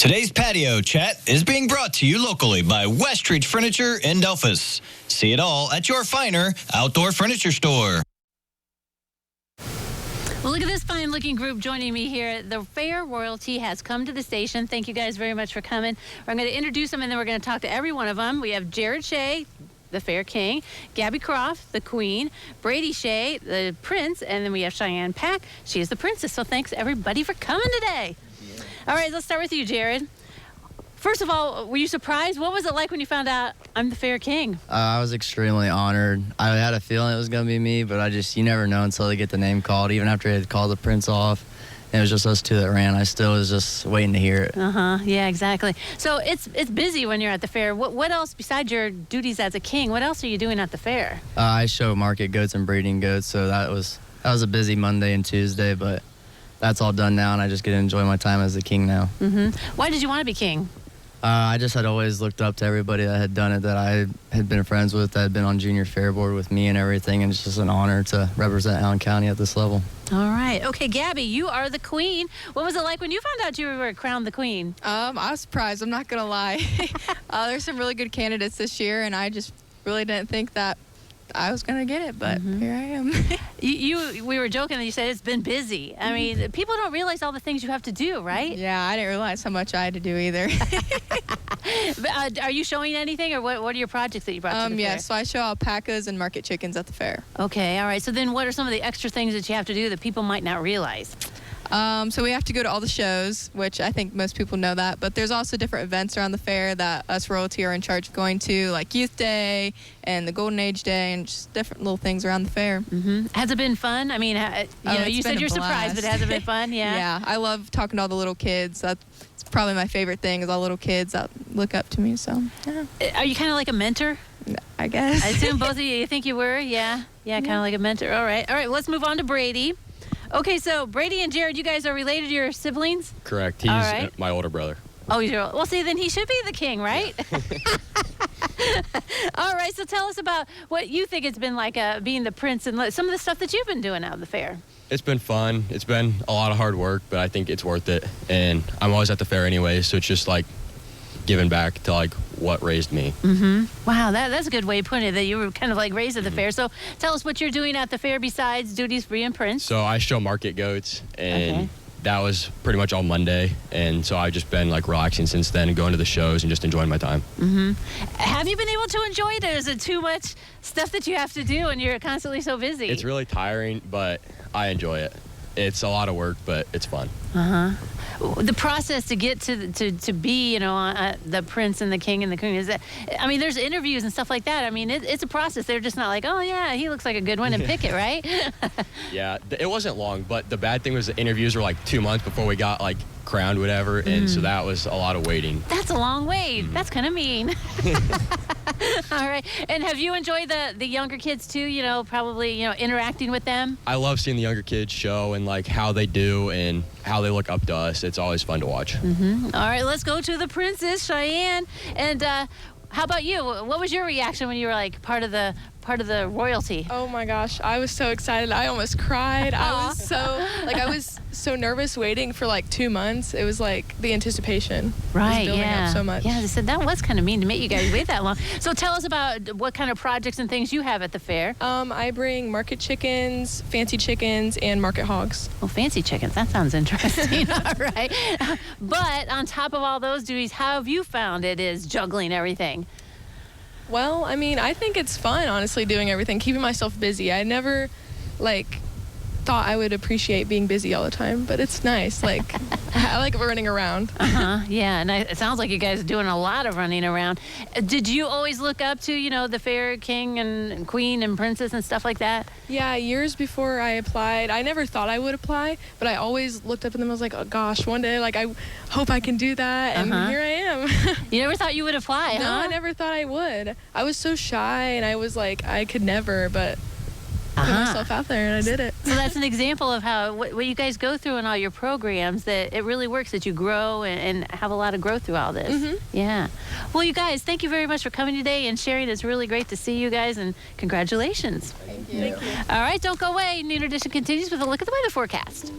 Today's patio chat is being brought to you locally by Westridge Furniture in Delphus. See it all at your finer outdoor furniture store. Well, look at this fine-looking group joining me here. The fair royalty has come to the station. Thank you guys very much for coming. I'm going to introduce them, and then we're going to talk to every one of them. We have Jared Shea, the fair king, Gabby Croft, the queen, Brady Shea, the prince, and then we have Cheyenne Pack. She is the princess. So thanks, everybody, for coming today. All right, let's start with you, Jared. First of all, were you surprised? What was it like when you found out I'm the fair king? I was extremely honored. I had a feeling it was going to be me, but you never know until they get the name called. Even after they had called the prince off, and it was just us two that ran. I still was just waiting to hear it. Yeah, exactly. So it's busy when you're at the fair. What else, besides your duties as a king, what else are you doing at the fair? I show market goats and breeding goats, so that was a busy Monday and Tuesday, but that's all done now, and I just get to enjoy my time as the king now. Why did you want to be king? I just had always looked up to everybody that had done it, that I had been friends with, that had been on junior fair board with me and everything, and it's just an honor to represent Allen County at this level. All right. Okay, Gabby, you are the queen. What was it like when you found out you were crowned the queen? I was surprised. I'm not going to lie. There's some really good candidates this year, and I just really didn't think that I was going to get it, but here I am. We were joking and you said it's been busy. I mean, people don't realize all the things you have to do, right? Yeah, I didn't realize how much I had to do either. Are you showing anything, or what are your projects that you brought to the fair? Yeah, so I show alpacas and market chickens at the fair. Okay, all right. So then what are some of the extra things that you have to do that people might not realize? So we have to go to all the shows, which I think most people know that, but there's also different events around the fair that us royalty are in charge of going to, like Youth Day and the Golden Age Day, and just different little things around the fair. Has it been fun? I mean, you said you're surprised, but has it been fun? Yeah. Yeah, I love talking to all the little kids. That's probably my favorite thing, is all little kids that look up to me. So, yeah. Are you kind of like a mentor? I guess. I assume both of you think you were. Yeah, kind of like a mentor. All right. Let's move on to Brady. Okay, so Brady and Jared, you guys are related to your siblings? Correct. He's my older brother. Oh, well, see, then he should be the king, right? Yeah. All right, so tell us about what you think it's been like being the prince and some of the stuff that you've been doing out of the fair. It's been fun. It's been a lot of hard work, but I think it's worth it. And I'm always at the fair anyway, so it's just like giving back to like what raised me. Wow, that's a good way of putting it, that you were kind of like raised at the fair. So tell us what you're doing at the fair besides duties for you and Prince. So I show market goats, and that was pretty much all Monday. And so I've just been like relaxing since then and going to the shows and just enjoying my time. Have you been able to enjoy it, or is it too much stuff that you have to do and you're constantly so busy? It's really tiring, but I enjoy it. It's a lot of work, but it's fun. The process to get to be, the prince and the king and the queen, is that, I mean, there's interviews and stuff like that. I mean, it's a process. They're just not like, oh yeah, he looks like a good one, and pick it, right? Yeah, it wasn't long, but the bad thing was the interviews were like 2 months before we got like crowned, whatever, and so that was a lot of waiting. That's a long wait. That's kind of mean. All right. And have you enjoyed the younger kids too, probably, interacting with them? I love seeing the younger kids show and like how they do and how they look up to us. It's always fun to watch. All right, let's go to the princess, Cheyenne. And how about you? What was your reaction when you were like part of the royalty? Oh my gosh, I was so excited. I almost cried. I was so nervous waiting for like 2 months. It was like the anticipation was building up so much. Yeah, they said that was kind of mean to make you guys wait that long. So tell us about what kind of projects and things you have at the fair. I bring market chickens, fancy chickens, and market hogs. Oh, fancy chickens. That sounds interesting. All right. But on top of all those duties, how have you found it is juggling everything? Well, I mean, I think it's fun, honestly, doing everything, keeping myself busy. I never, thought I would appreciate being busy all the time, but it's nice. I like running around. Yeah, and it sounds like you guys are doing a lot of running around. Did you always look up to, the fair king and queen and princess and stuff like that? Yeah, years before I applied, I never thought I would apply, but I always looked up at them and was like, oh gosh, one day, I hope I can do that, and here I am. You never thought you would apply, No, I never thought I would. I was so shy, and I was like, I could never, but put myself out there, and I did it. So that's an example of how what you guys go through in all your programs, that it really works, that you grow and have a lot of growth through all this. Yeah. Well, you guys, thank you very much for coming today and sharing. It's really great to see you guys, and congratulations. Thank you. All right, don't go away. Noon Edition continues with a look at the weather forecast.